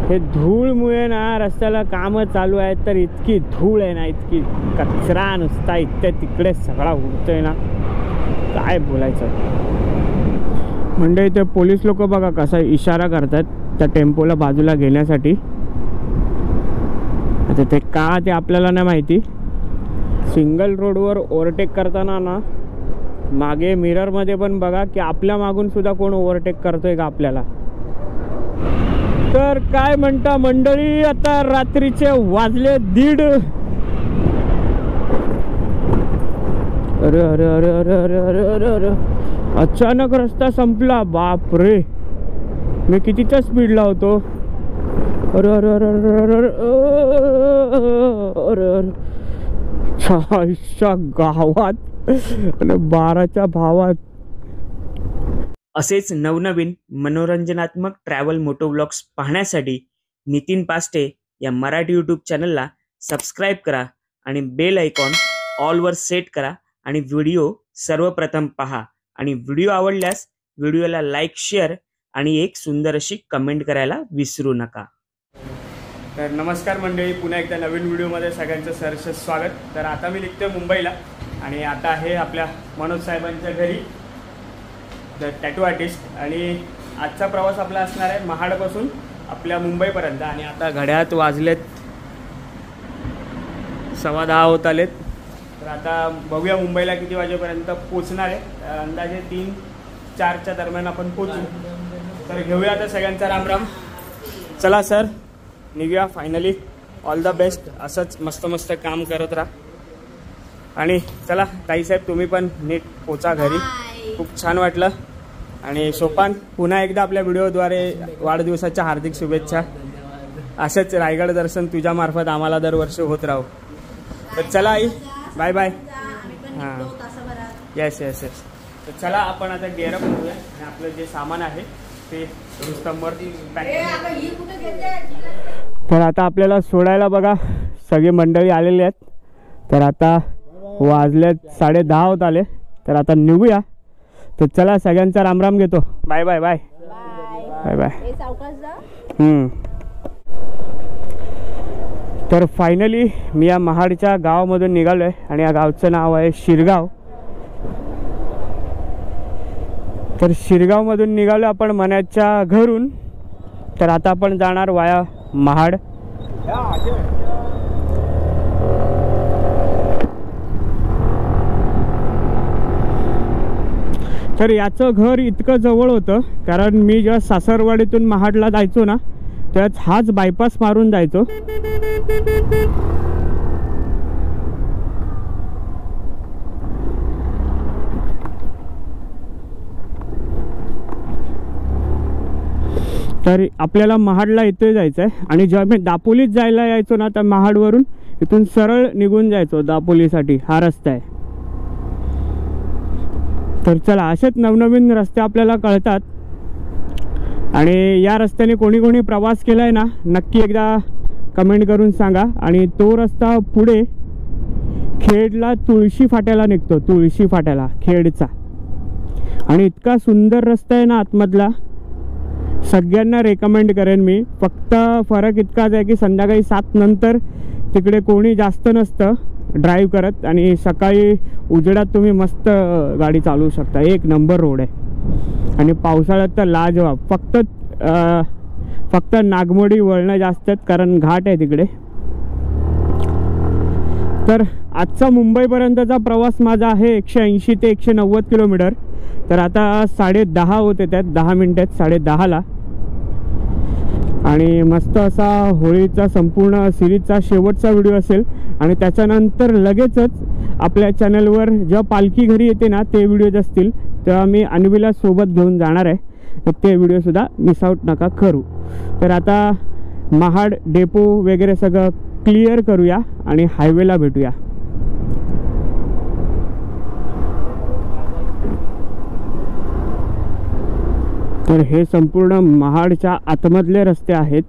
हे धूळमुळे ना रस्त्याला कामं चालू आहेत, तर इतकी धूळ आहे ना, इतकी कचरा नुसता इथे तिकडे सगळा उडतोय ना, काय बोलायचं. म्हणजे इथे पोलीस लोक बघा कसा इशारा करतात त्या टेम्पोला बाजूला घेण्यासाठी. आता ते का ते आपल्याला नाही माहिती. सिंगल रोडवर ओव्हरटेक करताना ना मागे मिररमध्ये पण बघा की आपल्या मागून सुद्धा कोण ओव्हरटेक करतोय का आपल्याला. तर काय म्हणता मंडळी, आता रात्रीचे वाजले 1:30. अरे अरे अरे अरे अरे अरे अरे अरे, अचानक रस्ता संपला. बाप रे, मी कितीच्या स्पीडला होतो. अरे अरे अरे अरे अरे अरे अरे, 6च्या गावात आणि 12च्या भावात. असेच नवनवीन मनोरंजनात्मक ट्रॅव्हल मोटो व्लॉग्स पाहण्यासाठी नितीन पास्टे या मराठी यूट्यूब चॅनलला सबस्क्राईब करा आणि बेल आयकॉन ऑलवर सेट करा आणि व्हिडिओ सर्वप्रथम पहा. आणि व्हिडिओ आवडल्यास व्हिडिओला लाईक, शेअर आणि एक सुंदर अशी कमेंट करायला विसरू नका. तर नमस्कार मंडळी, पुन्हा एकदा नवीन व्हिडिओमध्ये सगळ्यांचं सहर्ष स्वागत. तर आता मी निघतोय मुंबईला आणि आता आहे आपल्या मनोज साहेबांच्या घरी, द टॅटू आर्टिस्ट. आणि आजचा प्रवास आपला असणार आहे महाडपासून आपल्या मुंबईपर्यंत. आणि आता घड्याळात वाजलेत 10:15 होत आलेत. तर आता बघूया मुंबईला किती वाजेपर्यंत पोचणार आहे. अंदाजे 3-4च्या दरम्यान आपण पोचू. तर घेऊया आता सगळ्यांचा रामराम. चला सर, निघूया फायनली. ऑल द बेस्ट, असंच मस्त मस्त काम करत राहा. आणि चला ताईसाहेब, तुम्ही पण नीट पोचा घरी. खूप छान वाटलं. आणि सोपान, पुन्हा एकदा आपल्या व्हिडिओद्वारे वाढदिवसाच्या हार्दिक शुभेच्छा. असंच रायगड दर्शन तुझ्या मार्फत आम्हाला दरवर्षी होत राहू. तर चला आई, बाय बाय. हां, येस येस येस. तर चला आपण आता गेअरअप करूया आणि आपलं जे सामान आहे ते रुस्तमवर पॅक. तर आता आपल्याला सोडायला बघा सगळे मंडळी आलेले आहेत. तर आता वाजलेत 10:30 होत आले. तर आता निघूया. तर चला सगळ्यांचा रामराम घेतो. Bye bye bye bye bye. तर फायनली मी या महाडच्या गावामधून निघालो आहे आणि या गावचं नाव आहे शिरगाव. तर शिरगावमधून निघालो आपण मण्याच्या घरून. तर आता आपण जाणार वाया महाड. तर याचं घर इतकं जवळ होतं कारण मी जेव्हा सासरवाडीतून महाडला जायचो ना, त्याच हाच बायपास मारून जायचो. तर आपल्याला महाडला इथे जायचं आहे. आणि जेव्हा मी दापोलीत जायला यायचो ना, तर महाडवरून इथून सरळ निघून जायचो दापोलीसाठी. हा रस्ता आहे. तर चला, असेच नवनवीन रस्ते आपल्याला कळतात. आणि या रस्त्याने कोणी कोणी प्रवास केला आहे ना, नक्की एकदा कमेंट करून सांगा. आणि तो रस्ता पुढे खेडला तुळशी फाट्याला निघतो, तुळशी फाट्याला खेडचा. आणि इतका सुंदर रस्ता आहे ना आतमधला, सगळ्यांना रेकमेंड करेन मी. फक्त फरक इतकाच आहे की संध्याकाळी 7 नंतर तिकडे कोणी जास्त नसतं ड्राईव्ह करत. आणि सकाळी उजेडात तुम्ही मस्त गाडी चालवू शकता. एक नंबर रोड आहे. आणि पावसाळ्यात तर लाजवाब. फक्त नागमोडी वळणं जास्त आहेत कारण घाट आहे तिकडे. तर आजचा मुंबईपर्यंतचा प्रवास माझा आहे 180 ते 190 किलोमीटर. तर आता 10:30 होते, त्यात 10 मिनिट आहेत 10:30ला. आणि मस्त असा होळीचा संपूर्ण सिरीजचा शेवटचा व्हिडिओ असेल. आणि त्याच्यानंतर लगेचच आपल्या चॅनलवर जेव्हा पालखी घरी येते ना, ते व्हिडिओज असतील. तेव्हा मी अन्वीला सोबत घेऊन जाणार आहे. तर ते व्हिडिओसुद्धा मिस आउट नका करू. तर आता महाड डेपो वगैरे सगळं क्लिअर करूया आणि हायवेला भेटूया. तर हे संपूर्ण महाडच्या आतमधले रस्ते आहेत.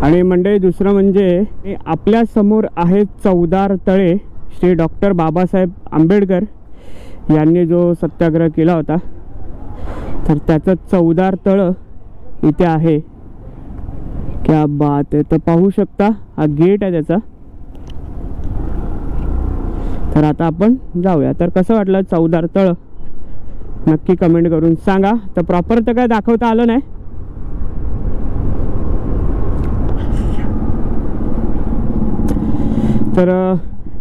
आणि मंडळी, दुसरं म्हणजे आपल्या समोर आहे चवदार तळे. श्री डॉक्टर बाबासाहेब आंबेडकर यांनी जो सत्याग्रह केला होता, तर त्याचं चवदार तळं इथे आहे. क्या बात आहे. तर पाहू शकता हा गेट आहे त्याचा. तर आता आपण जाऊया. तर कसं वाटलं चवदार तळ नक्की कमेंट करून सांगा. तर प्रॉपर तर काय दाखवता आलं नाही. तर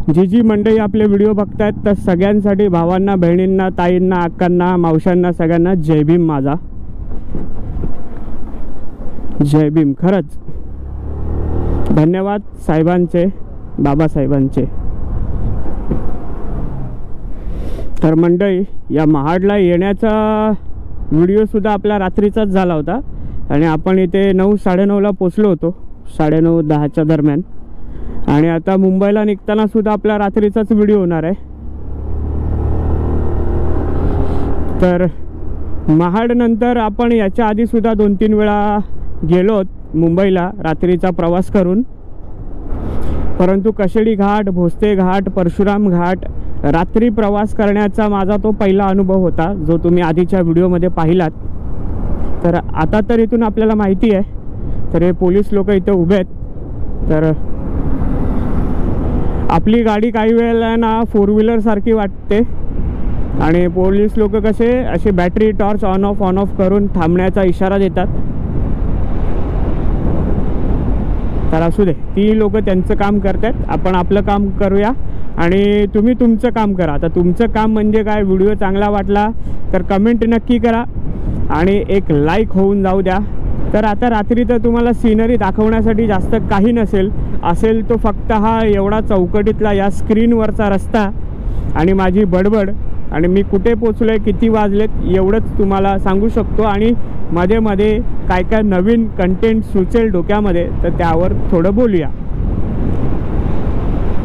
जी जी मंडळी आपले व्हिडिओ बघतायत तर सगळ्यांसाठी, भावांना, बहिणींना, ताईंना, अक्कांना, मावशांना, सगळ्यांना जय भीम. माझा जय भीम. खरंच धन्यवाद साहेबांचे, बाबासाहेबांचे. तर मंडळी या महाडला येण्याचा व्हिडिओसुद्धा आपला रात्रीचाच झाला होता आणि आपण इथे 9-9:30ला पोचलो होतो, 9:30-10च्या दरम्यान. आणि आता मुंबईला निघताना सुद्धा आपला रात्रीचाच व्हिडिओ होणार आहे. तर महाड नंतर आपण याच्या आधी सुद्धा 2-3 वेळा गेलोत मुंबईला रात्रीचा प्रवास करून. परंतु कशेडी घाट, भोसले घाट, परशुराम घाट रात्री प्रवास करण्याचा माझा तो पहिला अनुभव होता, जो तुम्ही आधीच्या व्हिडिओमध्ये पाहिलात. तर आता तर इथून आपल्याला माहिती आहे. तर हे पोलीस लोक इथे उभे आहेत. तर आपली गाडी काही वेळेला ना 4 व्हीलर सारखी वाटते आणि पोलीस लोक कसे असे बॅटरी टॉर्च ऑन ऑफ करून थांबण्याचा इशारा देतात. तर असू दे, ती लोक त्यांचं काम करतात, आपण आपलं काम करूया आणि तुम्ही तुमचं काम करा. तर तुमचं काम म्हणजे काय, व्हिडिओ चांगला वाटला तर कमेंट नक्की करा आणि एक लाईक होऊन जाऊ द्या. तर आता रात्री तर तुम्हाला सीनरी दाखवण्यासाठी जास्त काही असेल तो फक्त हा एवढा चौकटीतला या स्क्रीनवरचा रस्ता आणि माझी बडबड आणि मी कुठे पोचलो आहे, किती वाजलेत एवढंच तुम्हाला सांगू शकतो. आणि मध्ये मध्ये काय काय नवीन कंटेंट सुचेल डोक्यामध्ये तर त्यावर थोडं बोलूया.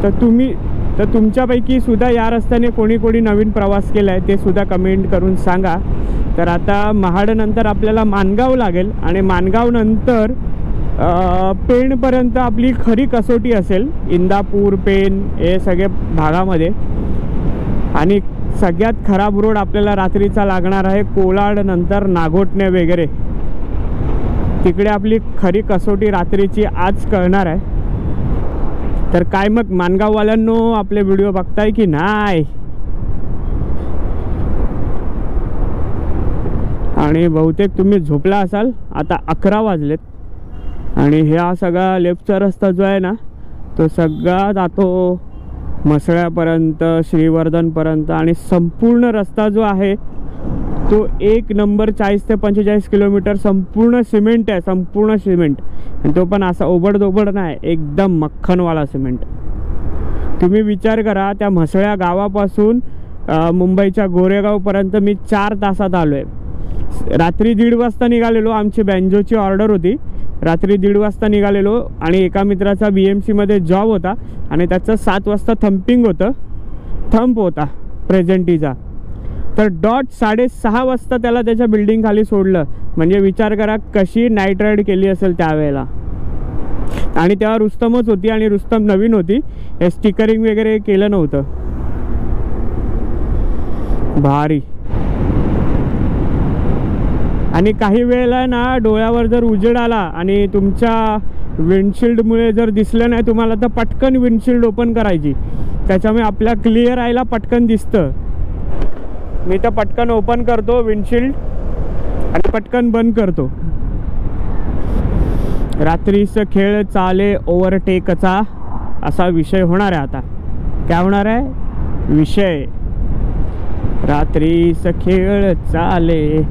तर तुमच्यापैकी सुद्धा या रस्त्याने कोणी नवीन प्रवास केला आहे ते सुद्धा कमेंट करून सांगा. तर आता महाडनंतर आपल्याला माणगाव लागेल आणि माणगाव नंतर पेणपर्यंत आपली खरी कसोटी असेल, इंदापूर, पेण हे सगळे भागामध्ये. आणि सगळ्यात खराब रोड आपल्याला रात्रीचा लागणार आहे कोलाड, नंतर नागोटणे वगैरे. तिकडे आपली खरी कसोटी रात्रीची आज कळणार आहे. तर काय मग माणगाववाल्यांनो, आपले व्हिडिओ बघताय की नाही? आणि बहुतेक तुम्ही झोपला असाल. आता 11 वाजलेत आणि हा सगळा लेफ्टचा रस्ता जो आहे ना तो सगळा जातो म्हसळ्यापर्यंत, श्रीवर्धनपर्यंत. आणि संपूर्ण रस्ता जो आहे तो 1 नंबर 40 ते 45 किलोमीटर संपूर्ण सिमेंट आहे, संपूर्ण सिमेंट. आणि तो पण असा ओबडधोबड नाही, एकदम मक्खनवाला सिमेंट. तुम्ही विचार करा, त्या म्हसळ्या गावापासून मुंबईच्या गोरेगावपर्यंत मी 4 तासात आलो आहे. रात्री 1:30 वाजता निघालेलो, आमची बँजोची ऑर्डर होती. रात्री 1:30 वाजता निघालेलो आणि एका मित्राचा BMC मध्ये जॉब होता आणि त्याचं 7 वाजता थंप होता प्रेझेंटीचा. तर डॉट 6:30 वाजता त्याला त्याच्या बिल्डिंग खाली सोडलं. म्हणजे विचार करा कशी नाईट राईड केली असेल त्यावेळेला. आणि तेव्हा रुस्तमच होती आणि रुस्तम नवीन होती, हे स्टिकरिंग वगैरे केलं नव्हतं. भारी. आणि काही वेळेला ना डोळ्यावर जर उजेड आला आणि तुमच्या विंडशिल्डमुळे जर दिसलं नाही तुम्हाला तर पटकन विंडशिल्ड ओपन करायची, त्याच्यामुळे आपल्या क्लिअर आयला पटकन दिसतं. मी तर पटकन ओपन करतो विंडशिल्ड आणि पटकन बंद करतो. रात्रीचा खेळ चाले ओव्हरटेकचा असा विषय होणार आहे. आता काय होणार आहे विषय? रात्रीचा खेळ चाले.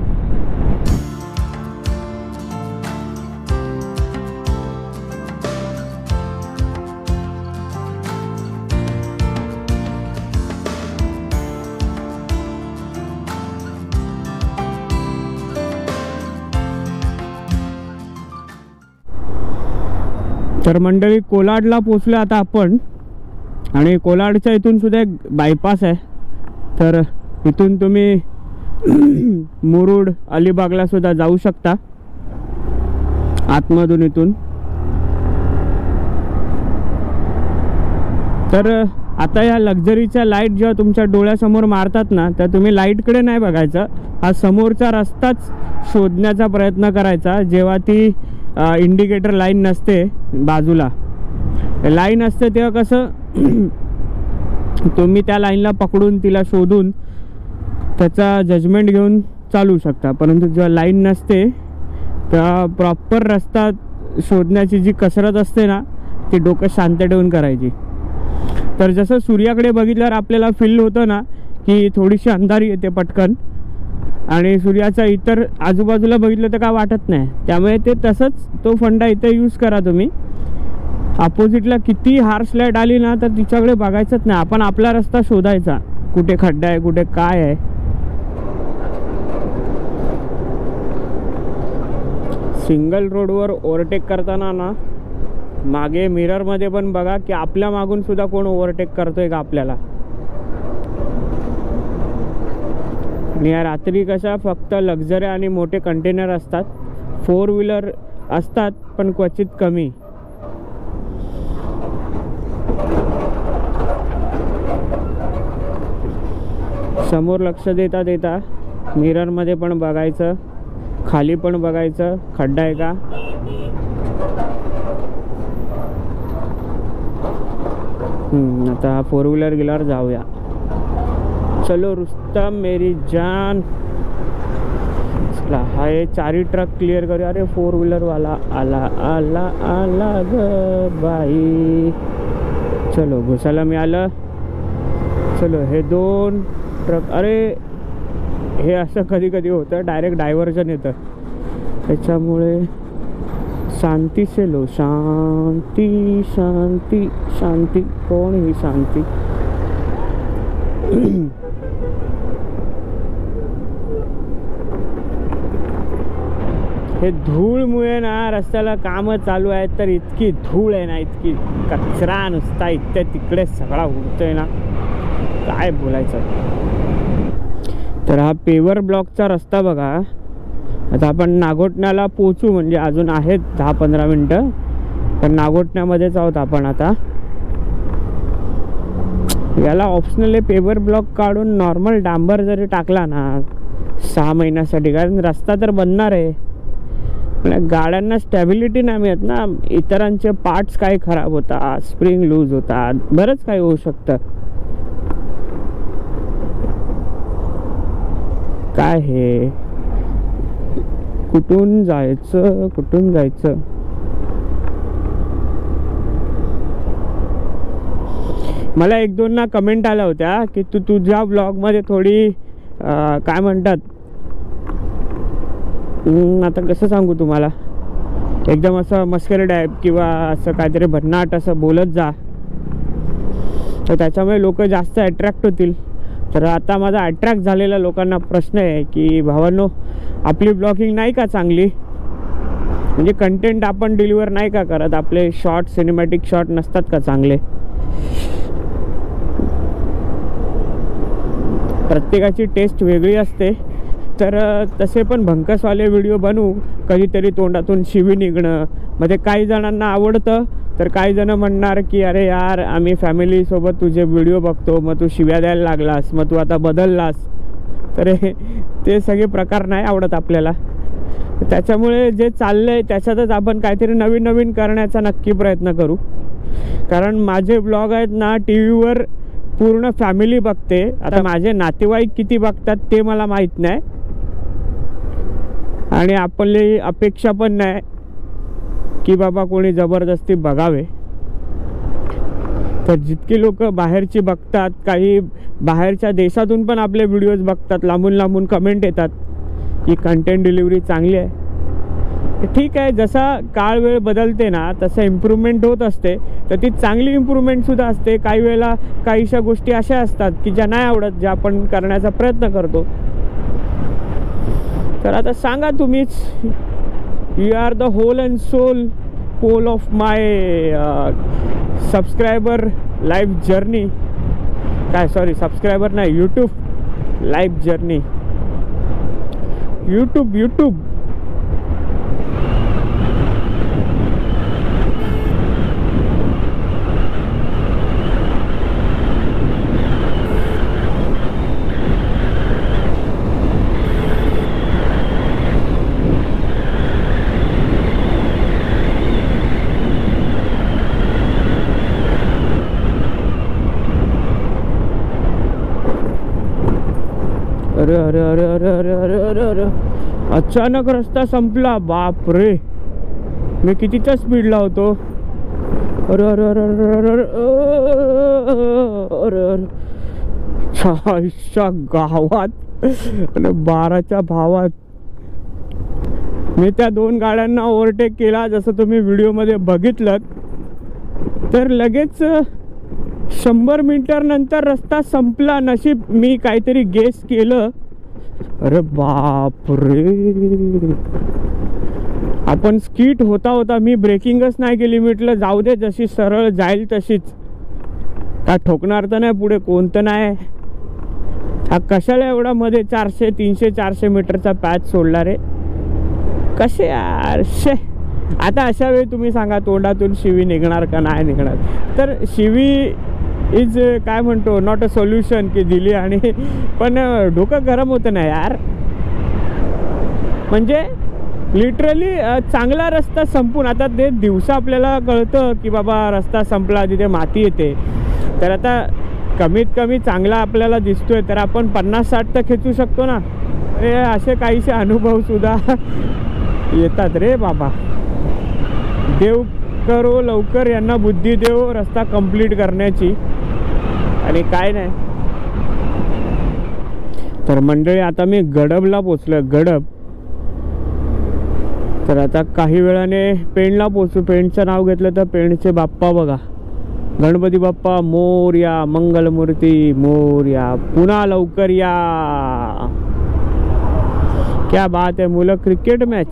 तर मंडळी कोलाडला पोचलो आता आपण. आणि कोलाडच्या इथून सुद्धा एक बायपास आहे. तर इथून तुम्ही मुरुड, अलिबागला सुद्धा जाऊ शकता आतमधून इथून. तर आता या लक्झरीच्या लाईट जेव्हा तुमच्या डोळ्यासमोर मारतात ना तर तुम्ही लाईटकडे नाही बघायचं, हा समोरचा रस्ताच शोधण्याचा प्रयत्न करायचा. जेव्हा ती इंडिकेटर लाईन नसते बाजूला, लाईन असते तेव्हा कसं तुम्ही त्या लाईनला पकडून तिला शोधून त्याचा जजमेंट घेऊन चालू शकता. परंतु जेव्हा लाईन नसते तेव्हा प्रॉपर रस्ता शोधण्याची जी कसरत असते ना ती डोकं शांत ठेवून करायची. तर जसं सूर्याकडे बघितल्यावर आपल्याला फील होतं ना की थोडीशी अंधारी येते पटकन, आणि सूर्याचा इतर आजूबाजूला बघितलं तर काय वाटत नाही. त्यामुळे ते तसंच तो फंडा इथे यूज करा तुम्ही. अपोजिटला किती हार्श लाईट आली ना तर तिच्याकडे बघायचंच नाही, आपण आपला रस्ता शोधायचा, कुठे खड्डा आहे कुठे काय आहे. सिंगल रोडवर ओव्हरटेक करताना ना मागे मिररमध्ये पण बघा की आपल्या मागून सुद्धा कोण ओव्हरटेक करतोय का आपल्याला. आणि या रात्री कशा फक्त लक्झरी आणि मोठे कंटेनर असतात, 4 व्हीलर असतात पण क्वचित कमी. समोर लक्ष देता देता मिररमध्ये पण बघायचं, खाली पण बघायचं खड्डा आहे का. आता 4 व्हीलर गेल्यावर जाऊया. चलो रुस्तम मेरी जान. चला हा हे 4ही ट्रक क्लिअर करूया. अरे 4 व्हीलर वाला आला आला आला ग बाई. चलो घुसायला मिळालं. चलो हे 2 ट्रक. अरे हे असं कधी कधी होतं, डायरेक्ट डायव्हर्जन येतं, त्याच्यामुळे शांती से लो. शांती शांती शांती. कोण ही शांती. हे धूळमुळे ना रस्त्याला कामं चालू आहेत, तर इतकी धूळ आहे ना, इतकी कचरा नुसता इथे तिकडे सगळा उडतोय ना, काय बोलायचं. तर हा पेवर ब्लॉकचा रस्ता बघा. आता आपण नागोठण्याला पोचू, म्हणजे अजून आहेत 10-15 मिनटं, पण नागोठण्यामध्येच आहोत आपण आता. याला ऑप्शनली पेवर ब्लॉक काढून नॉर्मल डांबर जरी टाकला ना 6 महिन्यासाठी, कारण रस्ता तर बनणार आहे, पण गाड्यांना स्टॅबिलिटी नाही मिळत ना. इतरांचे पार्ट्स काही खराब होतात, स्प्रिंग लूज होतात, बरंच काही होऊ शकतं. काय हे कुठून जायचं कुठून जायचं. मला 1-2 ना कमेंट आल्या होत्या की तू तुझ्या ब्लॉगमध्ये थोडी काय म्हणतात, आता कसं सांगू तुम्हाला, एकदम असं मस्करी टाईप किंवा असं काहीतरी भन्नाट असं बोलत जा, तर त्याच्यामुळे लोक जास्त अट्रॅक्ट होतील. तर आता माझा अट्रॅक्ट झालेल्या लोकांना प्रश्न आहे की भावांनो, आपली ब्लॉगिंग नाही का चांगली, म्हणजे कंटेंट आपण डिलिव्हर नाही का करत, आपले शॉर्ट सिनेमॅटिक शॉर्ट नसतात का चांगले. प्रत्येकाची टेस्ट वेगळी असते, तर तसे पण भंकसवाले व्हिडिओ बनवू, कधीतरी तोंडातून शिवी निघणं. म्हणजे काही जणांना आवडतं, तर काही जण म्हणणार की अरे यार आम्ही फॅमिलीसोबत तुझे व्हिडिओ बघतो, मग तू शिव्या द्यायला लागलास, मग तू आता बदललास. तर ते सगळे प्रकार नाही आवडत आपल्याला. त्याच्यामुळे जे चाललं आहे त्याच्यातच आपण काहीतरी नवीन नवीन करण्याचा नक्की प्रयत्न करू. कारण माझे ब्लॉग आहेत ना टी व्हीवर पूर्ण फॅमिली बघते. आता माझे नातेवाईक किती बघतात ते मला माहीत नाही, आणि आपली अपेक्षा पण नाही की बाबा कोणी जबरदस्ती बघावे. तर जितकी लोक बाहेरची बघतात, काही बाहेरच्या देशातून पण आपले व्हिडिओज बघतात, लांबून लांबून कमेंट येतात की कंटेंट डिलिव्हरी चांगली आहे. ठीक आहे, जसा काळ वेळ बदलते ना तसं इम्प्रूव्हमेंट होत असते, तर ती चांगली इम्प्रूव्हमेंटसुद्धा असते. काही वेळेला काहीशा गोष्टी अशा असतात की ज्या नाही आवडत, ज्या आपण करण्याचा प्रयत्न करतो. तर आता सांगा तुम्हीच, you are the whole and sole pole of my subscriber life journey. काय सॉरी, सबस्क्रायबर नाही, यूट्यूब लाईफ जर्नी. यूट्यूब अरे अरे अरे अरे अरे अरे अरे अरे अचानक रस्ता संपला. बाप रे, मी कितीच्या स्पीडला होतो. अरे अरे अरे अरे अरे अरे अरे 6च्या गावात आणि 12च्या भावात मी त्या 2 गाड्यांना ओव्हरटेक केला. जसं तुम्ही व्हिडिओमध्ये बघितलं, तर लगेच 100 मीटरनंतर रस्ता संपला. नशीब मी काहीतरी गेस केलं. अरे बाप रे, आपण स्किट होता होता मी ब्रेकिंगच नाही केली. म्हटलं जाऊ दे, जशी सरळ जाईल तशीच, का ठोकणार तर नाही पुढे, कोणतं नाही. हा कशाला एवढा मध्ये 400 300 400 मीटरचा पॅच सोडला रे, कसे यार शे. आता अशा वेळी तुम्ही सांगा, तोंडातून शिवी निघणार का नाही निघणार. तर शिवी इज काय म्हणतो, नॉट अ सोल्युशन की दिली आणि पण डोकं गरम होतं ना यार. म्हणजे लिटरली चांगला रस्ता संपून, आता ते दिवसा आपल्याला कळतं की बाबा रस्ता संपला, तिथे माती येते. तर आता कमीत कमी चांगला आपल्याला दिसतोय, तर आपण 50-60 तर खेचू शकतो ना. अरे असे काहीसे अनुभवसुद्धा येतात रे बाबा. देव करो लवकर यांना बुद्धी देव रस्ता कंप्लीट करण्याची. आणि काय नाही. तर मंडळी, आता मी गडबला पोचलो. गडब, तर आता काही वेळाने पेणला पोचू. पेणचं नाव घेतलं तर पेणचे बाप्पा बघा, गणपती बाप्पा मोरया, मंगलमूर्ती मोरया, पुन्हा लवकर या. क्या बात आहे. मुलं क्रिकेट मॅच,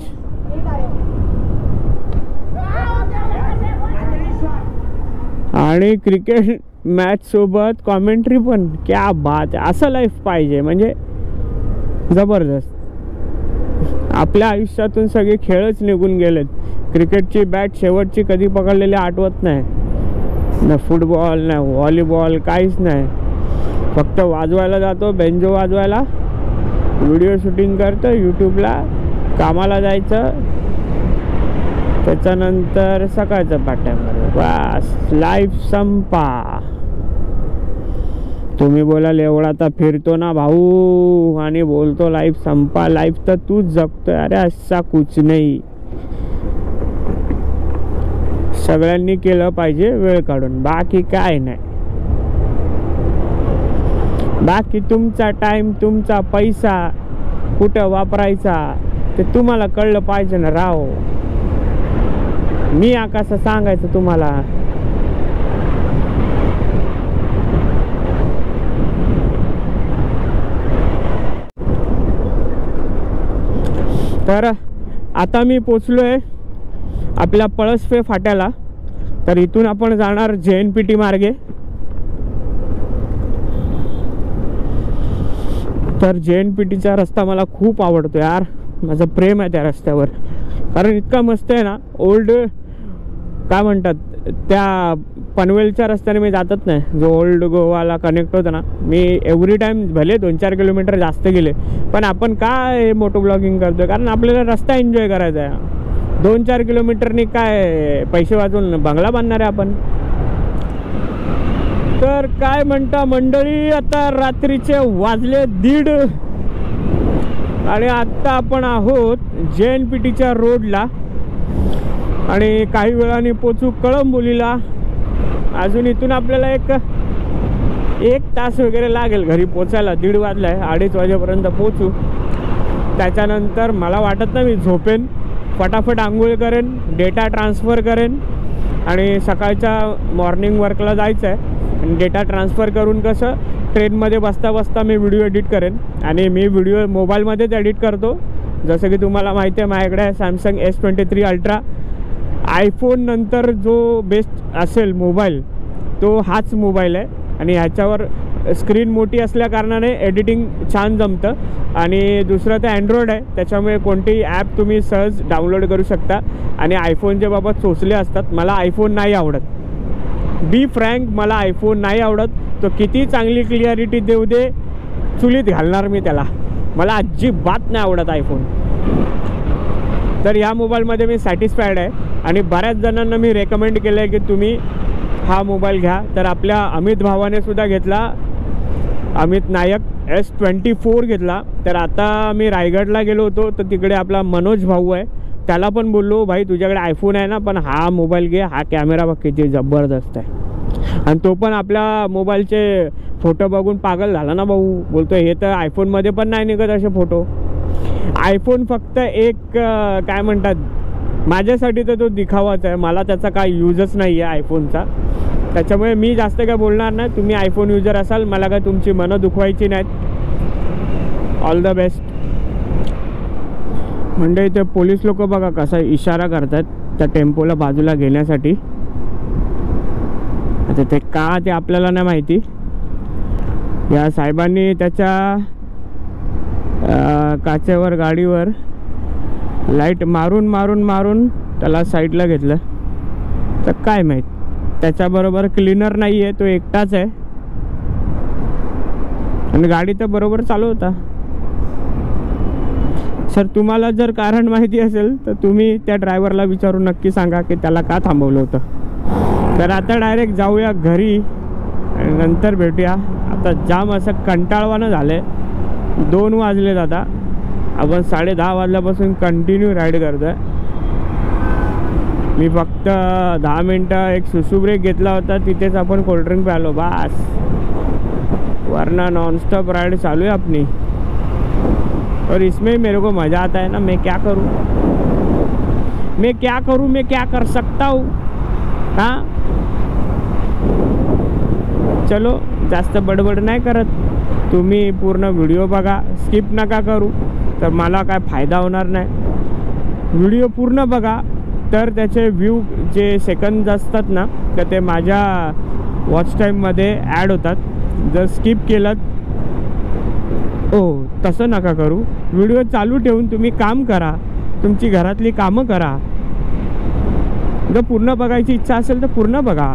आणि क्रिकेट मॅच सोबत कॉमेंट्री पण, क्या बात आहे. असं लाईफ पाहिजे, म्हणजे जबरदस्त. आपल्या आयुष्यातून सगळे खेळच निघून गेलेत. क्रिकेटची बॅट शेवटची कधी पकडलेली आठवत नाही. ना फुटबॉल, ना व्हॉलीबॉल, काहीच नाही. फक्त वाजवायला जातो, बेंजो वाजवायला, व्हिडिओ शूटिंग करतो, यूट्यूबला, कामाला जायचं, त्याच्यानंतर सकाळचं पाट्यामध्ये बस लाईफ संपा. तुम्ही बोलाल एवढा तर फिरतो ना भाऊ आणि बोलतो लाईफ संपा. लाईफ तर तूच जगतोय. अरे असा कुछ नाही. सगळ्यांनी केलं पाहिजे वेळ काढून, बाकी काय नाही. बाकी तुमचा टाइम, तुमचा पैसा कुठं वापरायचा ते तुम्हाला कळलं पाहिजे ना राव. मी कसं सांगायचं तुम्हाला. तर आता मी पोचलोय आपल्या पळसफे फाट्याला. तर इथून आपण जाणार JNPT मार्गे. तर JNPTचा रस्ता मला खूप आवडतो यार. माझं प्रेम आहे त्या रस्त्यावर, कारण इतका मस्त आहे ना. ओल्ड काय म्हणतात, त्या पनवेलच्या रस्त्याने मी जातच नाही, जो ओल्ड गोवाला कनेक्ट होतं ना. मी एव्हरी टाईम भले 2-4 किलोमीटर जास्त गेले, पण आपण काय मोटो ब्लॉगिंग करतोय, कारण आपल्याला रस्ता एन्जॉय करायचा आहे. 2-4 किलोमीटरनी काय पैसे वाचवून बंगला बांधणार आहे आपण. तर काय म्हणता मंडळी, आता रात्रीचे वाजले 1:30 आणि आत्ता आपण आहोत JNPTच्या रोडला आणि काही वेळाने पोचू कळंबोलीला. अजून इथून आपल्याला एक तास वगैरे लागेल घरी पोचायला. 1:30 वाजला आहे, 2:30 वाजेपर्यंत पोचू. त्याच्यानंतर मला वाटत नाही मी झोपेन, फटाफट आंघोळ करेन, डेटा ट्रान्सफर करेन आणि सकाळच्या मॉर्निंग वर्कला जायचं आहे. आणि डेटा ट्रान्सफर करून कसं ट्रेनमध्ये बसता बसता मी व्हिडिओ एडिट करेन. आणि मी व्हिडिओ मोबाईलमध्येच एडिट करतो. जसं की तुम्हाला माहिती आहे, माझ्याकडे आहे Samsung S23 Ultra. आयफोन नंतर जो बेस्ट असेल मोबाईल तो हाच मोबाईल आहे. आणि ह्याच्यावर स्क्रीन मोठी असल्या कारणाने एडिटिंग छान जमतं. आणि दुसरं तर अँड्रॉइड आहे, त्याच्यामुळे कोणतेही ॲप तुम्ही सहज डाउनलोड करू शकता. आणि आयफोनच्या बाबत चोचले असतात. मला आयफोन नाही आवडत, बी फ्रँक, मला आयफोन नाही आवडत. तो किती चांगली क्लिअरिटी देऊ दे, चुलीत घालणार मी त्याला. मला अजिबात नाही आवडत आयफोन. तर या मोबाईलमध्ये मी सॅटिस्फाईड आहे. आणि बऱ्याच जणांना मी रेकमेंड केलं आहे की तुम्ही हा मोबाईल घ्या. तर आपल्या अमित भावाने सुद्धा घेतला. अमित नायक S24 घेतला. तर आता मी रायगडला गेलो होतो, तर तिकडे आपला मनोज भाऊ आहे, त्याला पण बोललो भाई तुझ्याकडे आयफोन आहे ना, पण हा मोबाईल घे, हा कॅमेरा बघ किती जबरदस्त आहे. आणि तो पण आपल्या मोबाईलचे फोटो बघून पागल झाला ना भाऊ, बोलतो हे तर आयफोनमध्ये पण नाही निघत असे फोटो. आयफोन फक्त एक काय म्हणतात माझ्यासाठी तर तो दिखावाच आहे, मला त्याचा काय यूजच नाही आहे आयफोनचा. त्याच्यामुळे मी जास्त काय बोलणार नाही. तुम्ही आयफोन युजर असाल, मला काय तुमची मनं दुखवायची नाहीत. All the best. म्हणजे इथे पोलीस लोक बघा कसा इशारा करतात त्या टेम्पोला बाजूला घेण्यासाठी. आता ते का ते आपल्याला नाही माहिती. या साहेबांनी त्याच्या काचेवर गाडीवर लाईट मारून मारून मारून त्याला साईडला घेतलं. तर काय माहीत, त्याच्याबरोबर क्लीनर नाही आहे, तो एकटाच आहे आणि गाडी तर बरोबर चालू होता. सर तुम्हाला जर कारण माहिती असेल तर तुम्ही त्या ड्रायव्हरला विचारून नक्की सांगा की त्याला का थांबवलं होतं. तर आता डायरेक्ट जाऊया घरी आणि नंतर भेटूया. आता जाम असं कंटाळवानं झालं आहे. 2 वाजले आता. आपण 10:30 वाजल्यापासून कंटिन्यू राईड करतो आहे. मी फक्त 10 मिनटं एक सुसू ब्रेक घेतला होता, तिथेच आपण कोल्ड्रिंक प्यालो बस. वरना नॉनस्टॉप राइड चालू है अपनी. और इसमें मेरे को मज़ा आता है ना. मैं क्या करूँ, मैं क्या कर सकता हूँ. हाँ चलो जास्त बडबड नाही करत. तुम्ही पूर्ण व्हिडिओ बघा, स्किप नका करू, तर मला काय फायदा होणार नाही. व्हिडिओ पूर्ण बघा, तर त्याचे व्ह्यू जे सेकंद असतात ना, तर ते माझ्या वॉच टाईममध्ये ॲड होतात. जर स्किप केलं तसं नका करू. व्हिडिओ चालू ठेवून तुम्ही काम करा, तुमची घरातली कामं करा. जर पूर्ण बघायची इच्छा असेल तर पूर्ण बघा,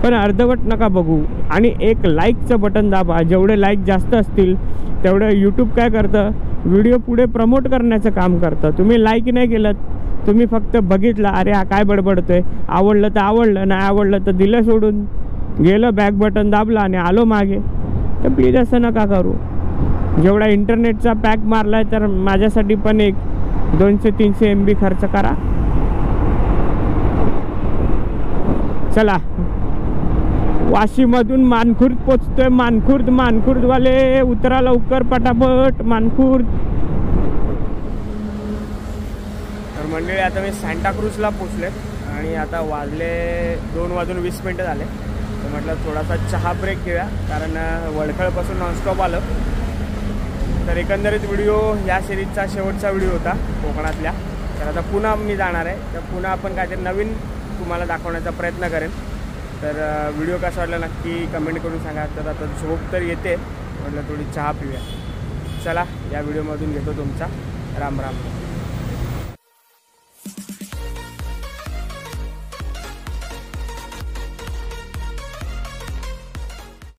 पण अर्धवट नका बघू. आणि एक लाईकचं बटन दाबा. जेवढे लाईक जास्त असतील तेवढं यूट्यूब काय करतं, व्हिडिओ पुढे प्रमोट करण्याचं काम करतं. तुम्ही लाईक नाही केलं, तुम्ही फक्त बघितलं, अरे हा काय बडबडतोय, आवडलं तर आवडलं, नाही आवडलं तर दिलं सोडून, गेलं बॅक बटन दाबला आणि आलो मागे. तर प्लीज असं नका करू. जेवढा इंटरनेटचा पॅक मारला आहे तर माझ्यासाठी पण एक 200-300 MB खर्च करा. चला, वाशीमधून मानखुर्द पोचतोय. मानखुर्दवाले उतरा लवकर पटापट मानखुर्द. तर मंडळी आता मी सांताक्रूजला पोचले आणि आता वाजले 2:20 झाले. तर म्हटलं थोडासा चहा ब्रेक घेऊया, कारण वडखळपासून नॉनस्टॉप आलं. तर एकंदरीत व्हिडिओ या सिरीजचा शेवटचा व्हिडिओ होता कोकणातल्या. तर आता पुन्हा मी जाणार आहे, तर पुन्हा आपण काहीतरी नवीन तुम्हाला दाखवण्याचा प्रयत्न करेन. तर व्हिडिओ कसा वाटला नक्की कमेंट करून सांगा. तर आता झोप तर येते, म्हटलं थोडी चहा पिऊया. चला, या व्हिडिओमधून घेतो तुमचा राम राम.